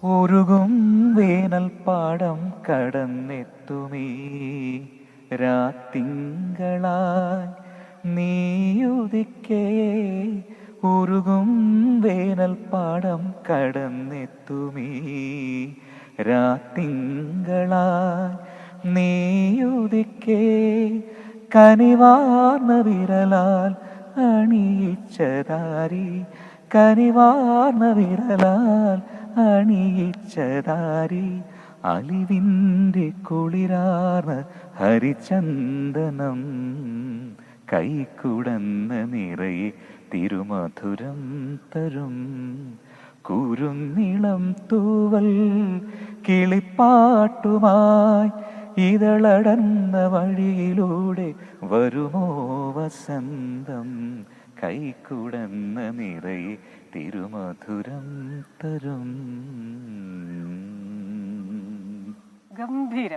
ഉരുകും വേനൽ പാടം കടന്നെത്തുമീ രാത്തിങ്കളായി നീയുദിക്കേ. ഉരുകും വേനൽ പാടം കടന്നെത്തുമീ രാത്തിങ്കളായി നീയുദിക്കേ. കനിവാർന്ന വിരലാൽ അണിയിച്ചതാരി, കനിവാർന്ന വിരലാൽ അണിയിച്ചതാരി, അലിവിൻ്റെ കുളിരാർന്ന ഹരിചന്ദനം. കൈക്കുടന്ന നിറയെ തിരുമധുരം തരും കുരുന്നിളം തൂവൽ കിളിപ്പാട്ടുമായി. ഇതളടർന്ന വഴിയിലൂടെ വരുമോ വസന്തം. കൈക്കുടന്ന നിറയെ തിരുമധുരം തരും. ഗംഭീരം.